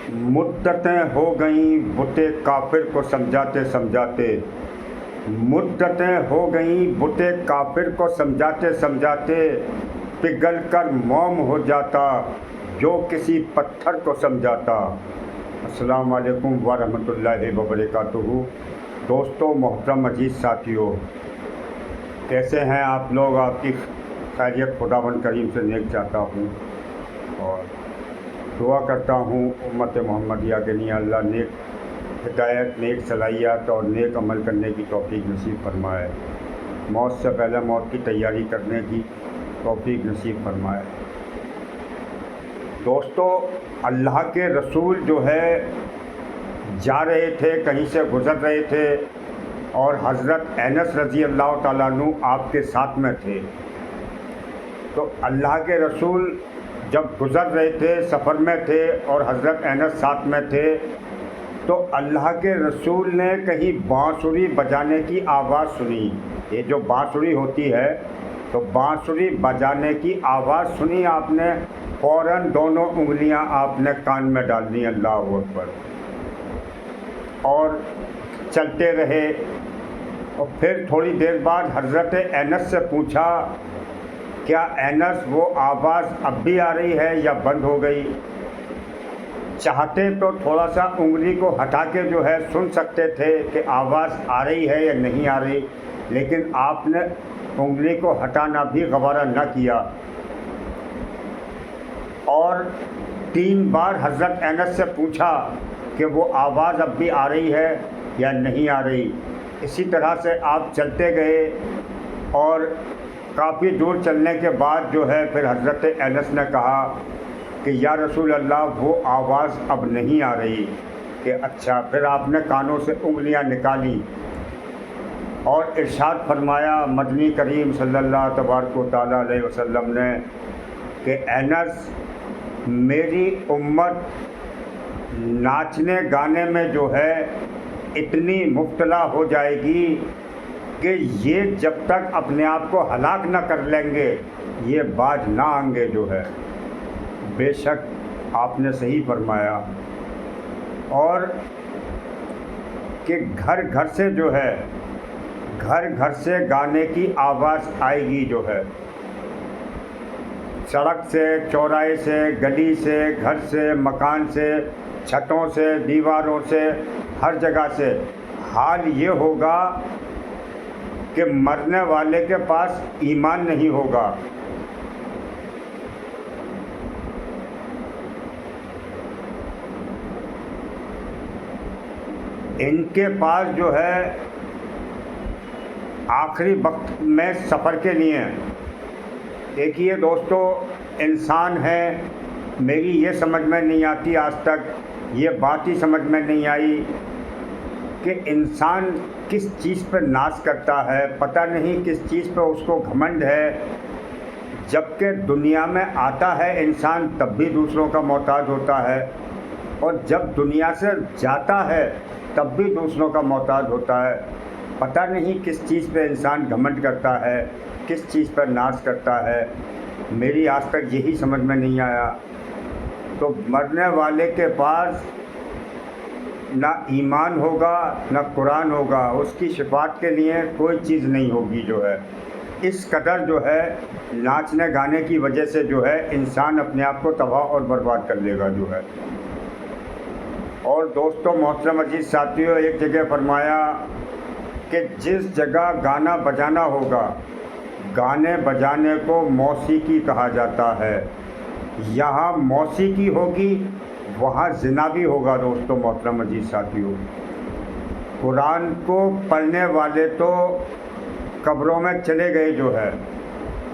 مدتیں ہو گئیں بتِ کافر کو سمجھاتے سمجھاتے، مدتیں ہو گئیں بتِ کافر کو سمجھاتے سمجھاتے، پگھل کر موم ہو جاتا جو کسی پتھر کو سمجھاتا۔ السلام علیکم ورحمۃ اللہ وبرکاتہ۔ دوستو، محترم عزیز ساتھیو، کیسے ہیں آپ لوگ؟ آپ کی خیریت خداوند کریم سے نیک چاہتا ہوں اور دعا کرتا ہوں امت محمدیہ کے لیے اللہ نیک ہدایت، نیک صلاحیت اور نیک عمل کرنے کی توفیق نصیب فرمائے، موت سے پہلے موت کی تیاری کرنے کی توفیق نصیب فرمائے۔ دوستو، اللہ کے رسول جو ہے جا رہے تھے، کہیں سے گزر رہے تھے، اور حضرت انس رضی اللہ تعالیٰ عنہ آپ کے ساتھ میں تھے۔ تو اللہ کے رسول جب گزر رہے تھے، سفر میں تھے، اور حضرت انس ساتھ میں تھے، تو اللہ کے رسول نے کہیں بانسری بجانے کی آواز سنی۔ یہ جو بانسری ہوتی ہے، تو بانسری بجانے کی آواز سنی آپ نے، فوراً دونوں انگلیاں آپ نے کان میں ڈال دیں، اللہ اکبر، اور چلتے رہے۔ اور پھر تھوڑی دیر بعد حضرت انس سے پوچھا، کیا انس وہ آواز اب بھی آ رہی ہے یا بند ہو گئی؟ چاہتے تو تھوڑا سا انگلی کو ہٹا کے جو ہے سن سکتے تھے کہ آواز آ رہی ہے یا نہیں آ رہی، لیکن آپ نے انگلی کو ہٹانا بھی گوارا نہ کیا، اور 3 بار حضرت انس سے پوچھا کہ وہ آواز اب بھی آ رہی ہے یا نہیں آ رہی۔ اسی طرح سے آپ چلتے گئے، اور کافی دور چلنے کے بعد جو ہے پھر حضرت انس نے کہا کہ یا رسول اللہ، وہ آواز اب نہیں آ رہی۔ کہ اچھا، پھر آپ نے کانوں سے انگلیاں نکالی اور ارشاد فرمایا مدنی کریم صلی اللہ تبارک و تعالیٰ علیہ وسلم نے کہ انس، میری امت ناچنے گانے میں جو ہے اتنی مبتلا ہو جائے گی کہ یہ جب تک اپنے آپ کو ہلاک نہ کر لیں گے، یہ باز نہ آئیں گے جو ہے۔ بے شک آپ نے صحیح فرمایا، اور کہ گھر گھر سے جو ہے، گھر گھر سے گانے کی آواز آئے گی جو ہے، سڑک سے، چوراہے سے، گلی سے، گھر سے، مکان سے، چھتوں سے، دیواروں سے، ہر جگہ سے۔ حال یہ ہوگا کہ مرنے والے کے پاس ایمان نہیں ہوگا، ان کے پاس جو ہے آخری وقت میں سفر کے لیے۔ دیکھیے دوستو، انسان ہے، میری یہ سمجھ میں نہیں آتی آج تک، یہ بات ہی سمجھ میں نہیں آئی کہ انسان کس چیز پہ ناز کرتا ہے، پتہ نہیں کس چیز پہ اس کو گھمنڈ ہے۔ جبکہ دنیا میں آتا ہے انسان تب بھی دوسروں کا محتاج ہوتا ہے، اور جب دنیا سے جاتا ہے تب بھی دوسروں کا محتاج ہوتا ہے۔ پتہ نہیں کس چیز پہ انسان گھمنڈ کرتا ہے، کس چیز پر ناز کرتا ہے، میری آج تک یہی سمجھ میں نہیں آیا۔ تو مرنے والے کے پاس نہ ایمان ہوگا، نہ قرآن ہوگا، اس کی شفاعت کے لیے کوئی چیز نہیں ہوگی جو ہے۔ اس قدر جو ہے ناچنے گانے کی وجہ سے جو ہے انسان اپنے آپ کو تباہ اور برباد کر لے گا جو ہے۔ اور دوستو محترم عزیز ساتھیو، ایک جگہ فرمایا کہ جس جگہ گانا بجانا ہوگا، گانے بجانے کو موسیقی کہا جاتا ہے، یہاں موسیقی ہوگی وہاں زنا بھی ہوگا۔ دوستو محترم عزیز ساتھیو، قرآن کو پڑھنے والے تو قبروں میں چلے گئے جو ہے،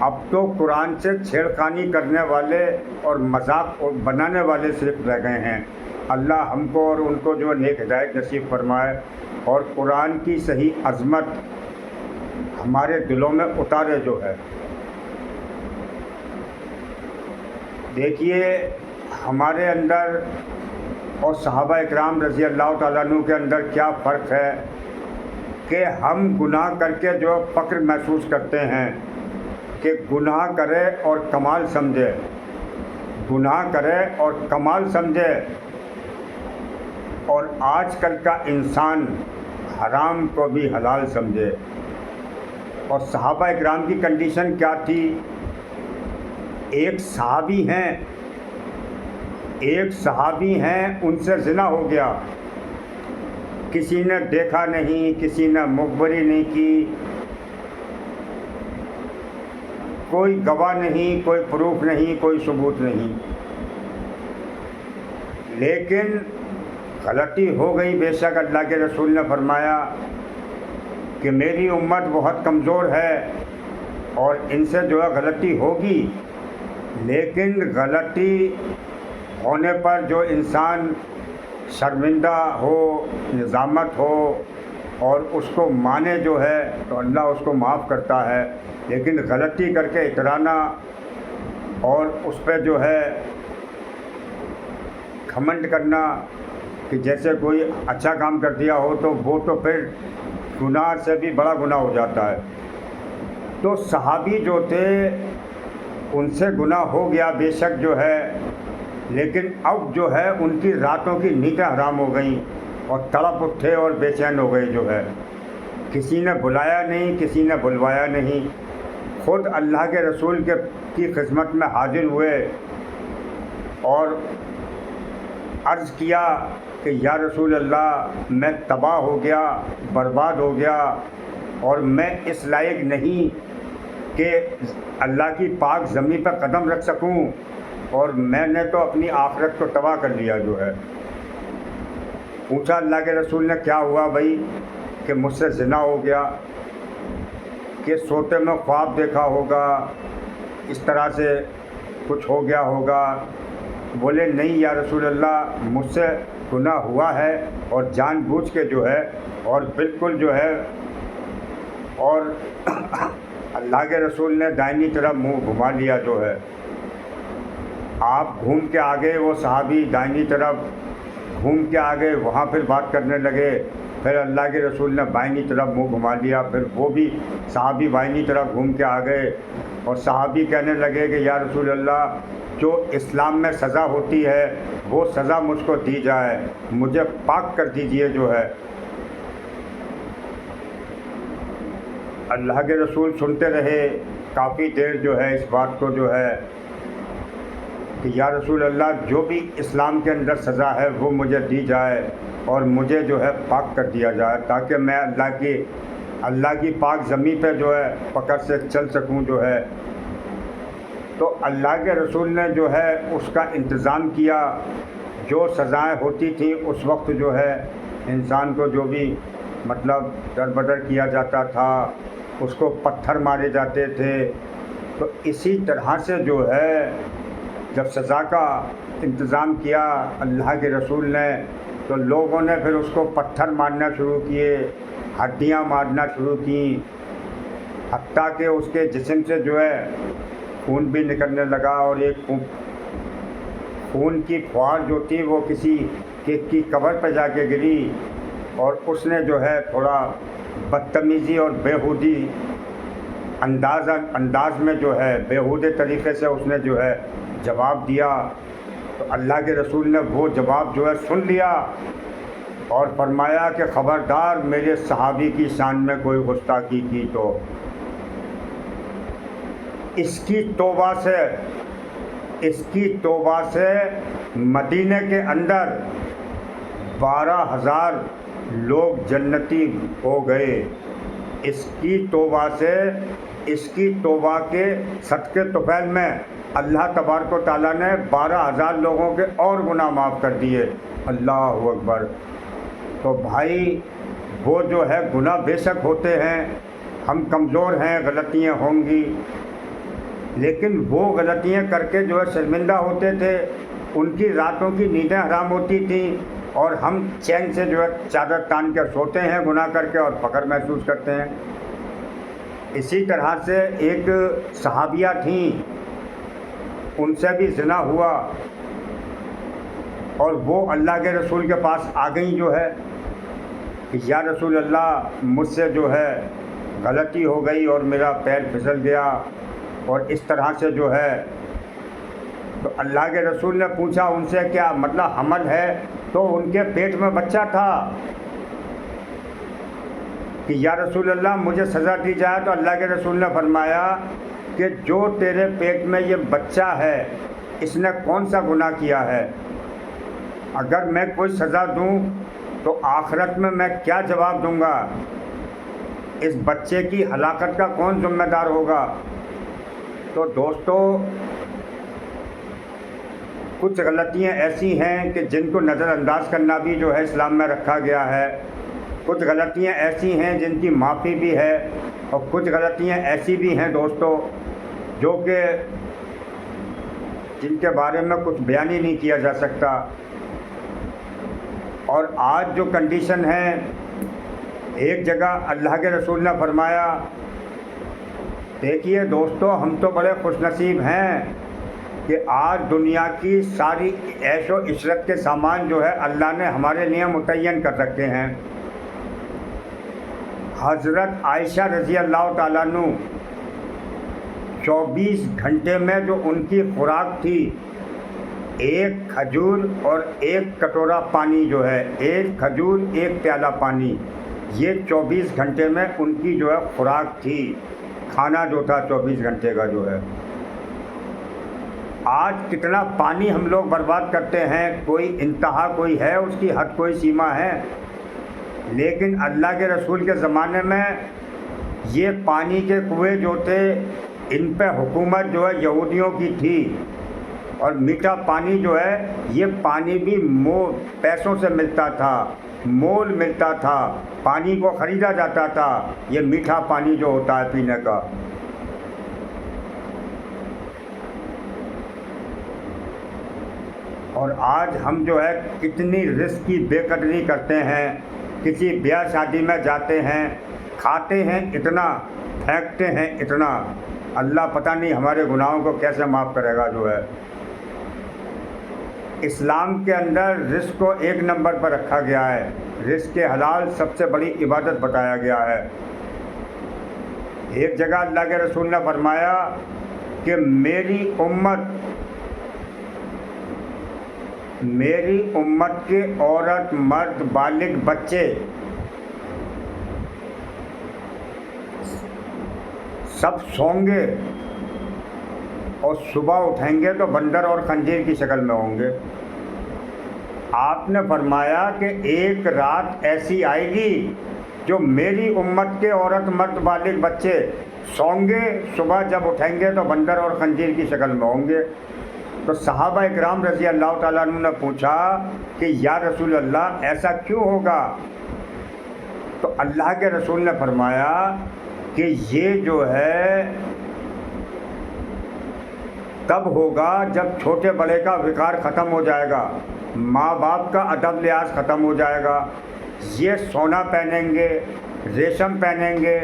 اب تو قرآن سے چھیڑخانی کرنے والے اور مذاق بنانے والے صرف رہ گئے ہیں۔ اللہ ہم کو اور ان کو جو نیک ہدایت نصیب فرمائے، اور قرآن کی صحیح عظمت ہمارے دلوں میں اتارے جو ہے۔ دیکھیے، ہمارے اندر اور صحابہ اکرام رضی اللہ تعالیٰ عنہ کے اندر کیا فرق ہے کہ ہم گناہ کر کے جو فخر محسوس کرتے ہیں کہ گناہ کرے اور کمال سمجھے، گناہ کرے اور کمال سمجھے، اور آج کل کا انسان حرام کو بھی حلال سمجھے. اور صحابہ اکرام کی کنڈیشن کیا تھی؟ ایک صحابی ہیں ان سے زنا ہو گیا، کسی نے دیکھا نہیں، کسی نے مخبری نہیں کی، کوئی گواہ نہیں، کوئی پروف نہیں، کوئی ثبوت نہیں، لیکن غلطی ہو گئی. بے شک اللہ کے رسول نے فرمایا کہ میری امت بہت کمزور ہے اور ان سے جو ہے غلطی ہوگی، لیکن غلطی ہونے پر جو انسان شرمندہ ہو، ندامت ہو اور اس کو مانے جو ہے تو اللہ اس کو معاف کرتا ہے. لیکن غلطی کر کے اترانا اور اس پہ جو ہے گھمنڈ کرنا کہ جیسے کوئی اچھا کام کر دیا ہو تو وہ تو پھر گناہ سے بھی بڑا گناہ ہو جاتا ہے. تو صحابی جو تھے ان سے گناہ ہو گیا بے شک جو ہے، لیکن اب جو ہے ان کی راتوں کی نیندیں حرام ہو گئیں اور تڑپ اٹھے اور بے چین ہو گئے. جو ہے کسی نے بلایا نہیں، کسی نے بلوایا نہیں، خود اللہ کے رسول کی خدمت میں حاضر ہوئے اور عرض کیا کہ یا رسول اللہ میں تباہ ہو گیا، برباد ہو گیا اور میں اس لائق نہیں کہ اللہ کی پاک زمین پر قدم رکھ سکوں، اور میں نے تو اپنی آخرت کو تباہ کر لیا. جو ہے پوچھا اللہ کے رسول نے کیا ہوا بھائی؟ کہ مجھ سے زنا ہو گیا، کہ سوتے میں خواب دیکھا ہوگا، اس طرح سے کچھ ہو گیا ہوگا. بولے نہیں یا رسول اللہ مجھ سے گناہ ہوا ہے اور جان بوجھ کے جو ہے اور بالکل جو ہے. اور اللہ کے رسول نے دائنی طرف منہ گھما لیا. جو ہے آپ گھوم کے آگے، وہ صحابی دائنی طرف گھوم کے آگے وہاں پھر بات کرنے لگے. پھر اللہ کے رسول نے بائنی طرف منہ گھما لیا، پھر وہ بھی صحابی بائنی طرف گھوم کے آ گئے اور صحابی کہنے لگے کہ یا رسول اللہ جو اسلام میں سزا ہوتی ہے وہ سزا مجھ کو دی جائے، مجھے پاک کر دیجئے. جو ہے اللہ کے رسول سنتے رہے کافی دیر جو ہے اس بات کو، جو ہے کہ یا رسول اللہ جو بھی اسلام کے اندر سزا ہے وہ مجھے دی جائے اور مجھے جو ہے پاک کر دیا جائے، تاکہ میں اللہ کی پاک زمین پہ جو ہے پکڑ سے چل سکوں. جو ہے تو اللہ کے رسول نے جو ہے اس کا انتظام کیا. جو سزائیں ہوتی تھیں اس وقت جو ہے انسان کو جو بھی مطلب دربدر کیا جاتا تھا، اس کو پتھر مارے جاتے تھے. تو اسی طرح سے جو ہے جب سزا کا انتظام کیا اللہ کے رسول نے، تو لوگوں نے پھر اس کو پتھر مارنا شروع کیے، ہڈیاں مارنا شروع کیں، حتیٰ کہ اس کے جسم سے جو ہے خون بھی نکلنے لگا. اور ایک خون کی فوار جو تھی وہ کسی کی قبر پہ جا کے گری، اور اس نے جو ہے تھوڑا بدتمیزی اور بیہودی انداز میں جو ہے بیہودے طریقے سے اس نے جو ہے جواب دیا. تو اللہ کے رسول نے وہ جواب جو ہے سن لیا اور فرمایا کہ خبردار میرے صحابی کی شان میں کوئی گستاخی کی تو اس کی توبہ سے مدینے کے اندر 12,000 لوگ جنتی ہو گئے. اس کی توبہ کے صدقے طفیل میں اللہ تبارک و تعالیٰ نے 12,000 لوگوں کے اور گناہ معاف کر دیے. اللہ اکبر. تو بھائی وہ جو ہے گناہ بے شک ہوتے ہیں، ہم کمزور ہیں، غلطیاں ہوں گی، لیکن وہ غلطیاں کر کے جو ہے شرمندہ ہوتے تھے، ان کی راتوں کی نیندیں حرام ہوتی تھیں، اور ہم چین سے جو ہے چادر تان کر سوتے ہیں گناہ کر کے اور فخر محسوس کرتے ہیں. اسی طرح سے ایک صحابیہ تھیں، ان سے بھی زنا ہوا اور وہ اللہ کے رسول کے پاس آ گئیں. جو ہے کہ یا رسول اللہ مجھ سے جو ہے غلطی ہو گئی اور میرا پیر پھسل گیا اور اس طرح سے جو ہے. تو اللہ کے رسول نے پوچھا ان سے کیا مطلب حمل ہے؟ تو ان کے پیٹ میں بچہ تھا کہ یا رسول اللہ مجھے سزا دی جائے، تو اللہ کے رسول نے فرمایا کہ جو تیرے پیٹ میں یہ بچہ ہے اس نے کون سا گناہ کیا ہے؟ اگر میں کوئی سزا دوں تو آخرت میں کیا جواب دوں گا؟ اس بچے کی ہلاکت کا کون ذمہ دار ہوگا؟ تو دوستو، کچھ غلطیاں ایسی ہیں کہ جن کو نظر انداز کرنا بھی جو ہے اسلام میں رکھا گیا ہے، کچھ غلطیاں ایسی ہیں جن کی معافی بھی ہے، اور کچھ غلطیاں ایسی بھی ہیں دوستو جو کہ جن کے بارے میں کچھ بیان ہی نہیں کیا جا سکتا۔ اور آج جو کنڈیشن ہے، ایک جگہ اللہ کے رسول نے فرمایا، دیکھیے دوستو، ہم تو بڑے خوش نصیب ہیں کہ آج دنیا کی ساری عیش و عشرت کے سامان جو ہے اللہ نے ہمارے لیے متعین کر رکھے ہیں۔ حضرت عائشہ رضی اللہ تعالیٰ عنہ 24 گھنٹے میں جو ان کی خوراک تھی، ایک کھجور اور ایک کٹورا پانی جو ہے، ایک کھجور ایک پیالہ پانی، یہ 24 گھنٹے میں ان کی جو ہے خوراک تھی، کھانا جو تھا 24 گھنٹے کا جو ہے۔ آج کتنا پانی ہم لوگ برباد کرتے ہیں، کوئی انتہا کوئی ہے، اس کی حد کوئی سیما ہے؟ لیکن اللہ کے رسول کے زمانے میں یہ پانی کے کنویں جو تھے، ان پہ حکومت جو ہے یہودیوں کی تھی، اور میٹھا پانی جو ہے یہ پانی بھی پیسوں سے ملتا تھا، مول ملتا تھا، پانی کو خریدا جاتا تھا، یہ میٹھا پانی جو ہوتا ہے پینے کا۔ اور آج ہم جو ہے کتنی رزق کی بے قدری کرتے ہیں، کسی بیاہ شادی میں جاتے ہیں، کھاتے ہیں اتنا، پھینکتے ہیں اتنا، اللہ پتہ نہیں ہمارے گناہوں کو کیسے معاف کرے گا جو ہے۔ اسلام کے اندر رزق کو ایک نمبر پر رکھا گیا ہے، رزق حلال سب سے بڑی عبادت بتایا گیا ہے۔ ایک جگہ اللہ کے رسول نے فرمایا کہ میری امت کے عورت، مرد، بالغ، بچے سب سوئیں گے اور صبح اٹھیں گے تو بندر اور خنزیر کی شکل میں ہوں گے۔ آپ نے فرمایا کہ ایک رات ایسی آئے گی جو میری امت کے عورت، مرد، بالغ، بچے سوئیں گے، صبح جب اٹھیں گے تو بندر اور خنزیر کی شکل میں ہوں گے۔ تو صحابہ اکرام رضی اللہ تعالیٰ عنہ نے پوچھا کہ یا رسول اللہ ایسا کیوں ہوگا؟ تو اللہ کے رسول نے فرمایا کہ یہ جو ہے تب ہوگا جب چھوٹے بڑے کا وقار ختم ہو جائے گا، ماں باپ کا ادب لحاظ ختم ہو جائے گا، یہ سونا پہنیں گے، ریشم پہنیں گے،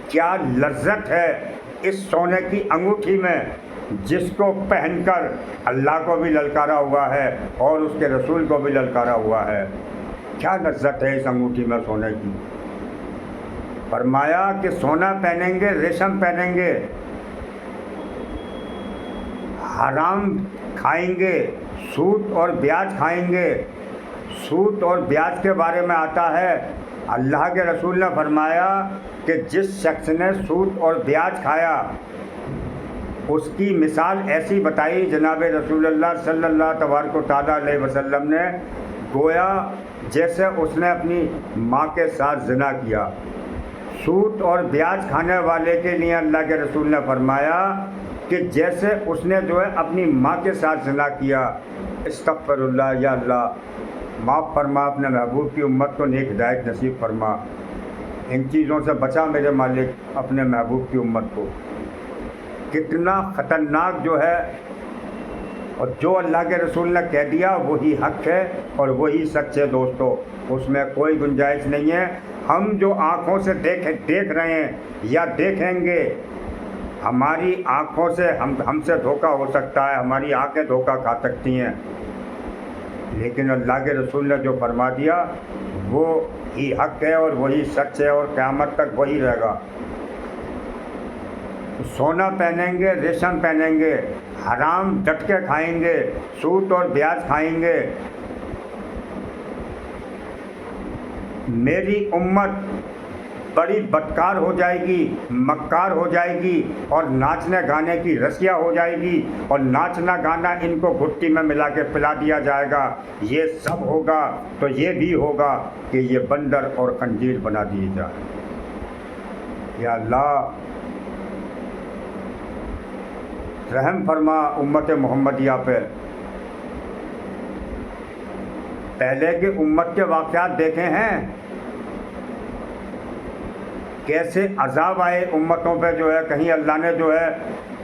کیا لذت ہے اس سونے کی انگوٹھی میں، جس کو پہن کر اللہ کو بھی للکارا ہوا ہے اور اس کے رسول کو بھی للکارا ہوا ہے، کیا لذت ہے اس انگوٹھی میں سونے کی۔ فرمایا کہ سونا پہنیں گے، ریشم پہنیں گے، حرام کھائیں گے، سود اور بیاج کھائیں گے۔ سود اور بیاج کے بارے میں آتا ہے، اللہ کے رسول نے فرمایا کہ جس شخص نے سود اور بیاج کھایا اس کی مثال ایسی بتائی جناب رسول اللہ صلی اللہ تبارک و تعالیٰ علیہ وسلم نے، گویا جیسے اس نے اپنی ماں کے ساتھ زنا کیا۔ سود اور بیاج کھانے والے کے لیے اللہ کے رسول نے فرمایا کہ جیسے اس نے جو ہے اپنی ماں کے ساتھ زنا کیا۔ استغفر اللہ، یا اللہ معاف فرما، اپنے محبوب کی امت کو نیک ہدایت نصیب فرما، ان چیزوں سے بچا میرے مالک اپنے محبوب کی امت کو۔ کتنا خطرناک جو ہے، اور جو اللہ کے رسول نے کہہ دیا وہی حق ہے اور وہی سچ ہے دوستو، اس میں کوئی گنجائش نہیں ہے۔ ہم جو آنکھوں سے دیکھ رہے ہیں یا دیکھیں گے، ہماری آنکھوں سے ہم سے دھوکہ ہو سکتا ہے، ہماری آنکھیں دھوکہ کھا سکتی ہیں، لیکن اللہ کے رسول نے جو فرما دیا وہ ہی حق ہے اور وہی سچ ہے اور قیامت تک وہی رہے گا۔ سونا پہنیں گے، ریشم پہنیں گے، حرام ڈٹ کے کھائیں گے، سود اور بیاج کھائیں گے، میری امت بڑی بدکار ہو جائے گی، مکار ہو جائے گی، اور ناچنے گانے کی رسیا ہو جائے گی، اور ناچنا گانا ان کو گھٹی میں ملا کے پلا دیا جائے گا۔ یہ سب ہوگا تو یہ بھی ہوگا کہ یہ بندر اور خنزیر بنا دیے جائیں۔ یا اللہ رحم فرما امت محمدیہ پہ۔ پہلے کی امت کے واقعات دیکھے ہیں، کیسے عذاب آئے امتوں پہ جو ہے، کہیں اللہ نے جو ہے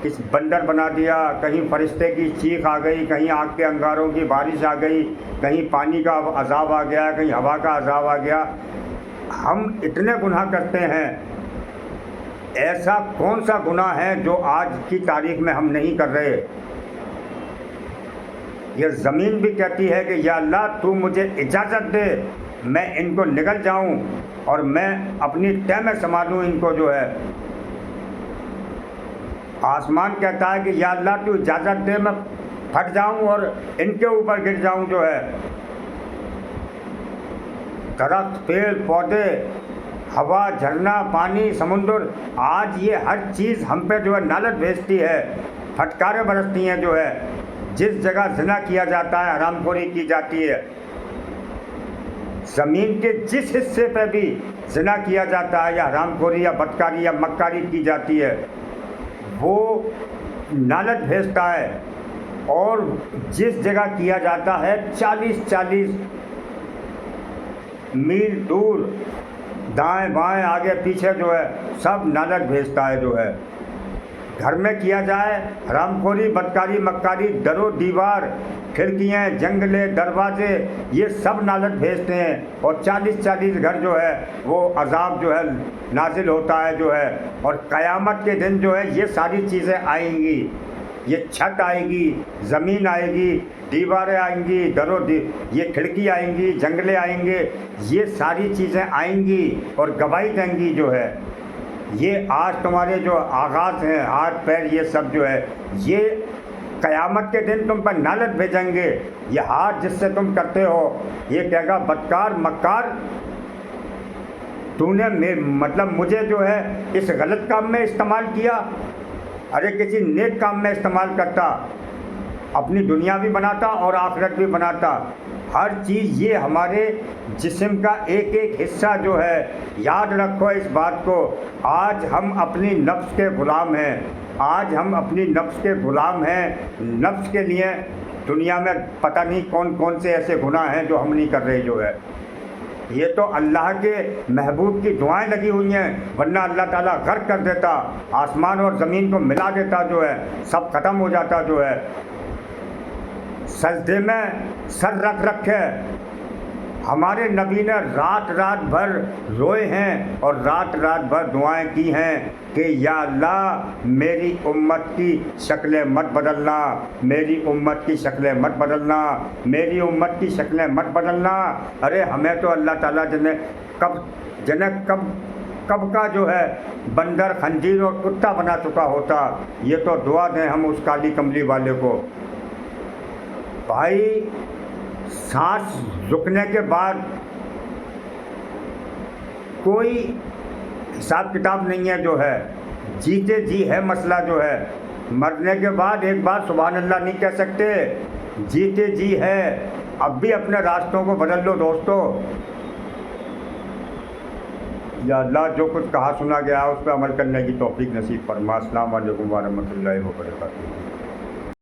کس بندر بنا دیا، کہیں فرشتے کی چیخ آ گئی، کہیں آگ کے انگاروں کی بارش آ گئی، کہیں پانی کا عذاب آ گیا، کہیں ہوا کا عذاب آ گیا۔ ہم اتنے گناہ کرتے ہیں، ایسا کون سا گناہ ہے جو آج کی تاریخ میں ہم نہیں کر رہے؟ یہ زمین بھی کہتی ہے کہ یا اللہ تو مجھے اجازت دے، میں ان کو نگل جاؤں اور میں اپنی تہ میں سنبھالوں ان کو جو ہے۔ آسمان کہتا ہے کہ یا اللہ تو اجازت دے، میں پھٹ جاؤں اور ان کے اوپر گر جاؤں جو ہے۔ درخت، پیڑ پودے، ہوا، جھرنا، پانی، سمندر، آج یہ ہر چیز ہم پہ جو ہے لعنت بھیجتی ہے، پھٹکاریں برستی ہیں جو ہے۔ جس جگہ زنا کیا جاتا ہے، حرام خوری کی جاتی ہے، زمین کے جس حصے پہ بھی زنا کیا جاتا ہے یا حرام خوری یا بدکاری یا مکاری کی جاتی ہے، وہ لعنت بھیجتا ہے۔ اور جس جگہ کیا جاتا ہے 40 میل دور، دائیں بائیں آگے پیچھے جو ہے سب لعنت بھیجتا ہے جو ہے۔ گھر میں کیا جائے حرام خوری، بدکاری، مکاری، در و دیوار، کھڑکیاں، جنگلے، دروازے، یہ سب لعنت بھیجتے ہیں، اور 40 گھر جو ہے وہ عذاب جو ہے نازل ہوتا ہے جو ہے۔ اور قیامت کے دن جو ہے یہ ساری چیزیں آئیں گی، یہ چھت آئے گی، زمین آئے گی، دیواریں آئیں گی، یہ کھڑکی آئیں گی، جنگلے آئیں گے، یہ ساری چیزیں آئیں گی اور گواہی دیں گی جو ہے۔ یہ آج تمہارے جو آغاز ہیں، ہاتھ پیر، یہ سب جو ہے، یہ قیامت کے دن تم پر لعنت بھیجیں گے۔ یہ ہاتھ جس سے تم کرتے ہو، یہ کہے گا بدکار، مکار، تو نے مطلب مجھے جو ہے اس غلط کام میں استعمال کیا۔ ارے کسی نیک کام میں استعمال کرتا، اپنی دنیا بھی بناتا اور آخرت بھی بناتا، ہر چیز۔ یہ ہمارے جسم کا ایک ایک حصہ جو ہے، یاد رکھو اس بات کو۔ آج ہم اپنی نفس کے غلام ہیں، آج ہم اپنی نفس کے غلام ہیں۔ نفس کے لیے دنیا میں پتہ نہیں کون کون سے ایسے گناہ ہیں جو ہم نہیں کر رہے جو ہے۔ یہ تو اللہ کے محبوب کی دعائیں لگی ہوئی ہیں، ورنہ اللہ تعالیٰ غرق کر دیتا، آسمان اور زمین کو ملا دیتا جو ہے، سب ختم ہو جاتا جو ہے۔ سجدے میں سر رکھ رکھے ہمارے نبی نے رات رات بھر روئے ہیں اور رات رات بھر دعائیں کی ہیں کہ یا اللہ میری امت کی شکلیں مت بدلنا، میری امت کی شکلیں مت بدلنا، میری امت کی شکلیں مت بدلنا۔ ارے ہمیں تو اللہ تعالیٰ جنہیں کب کا جو ہے بندر، خنزیر اور کتا بنا چکا ہوتا۔ یہ تو دعا دیں ہم اس کالی کملی والے کو۔ بھائی سانس رکنے کے بعد کوئی حساب کتاب نہیں ہے جو ہے، جیتے جی ہے مسئلہ جو ہے۔ مرنے کے بعد ایک بار سبحان اللہ نہیں کہہ سکتے، جیتے جی ہے۔ اب بھی اپنے راستوں کو بدل لو دوستو۔ یا اللہ جو کچھ کہا سنا گیا اس پہ عمل کرنے کی توفیق نصیب فرما۔ السلام علیکم ورحمۃ اللہ وبرکاتہ۔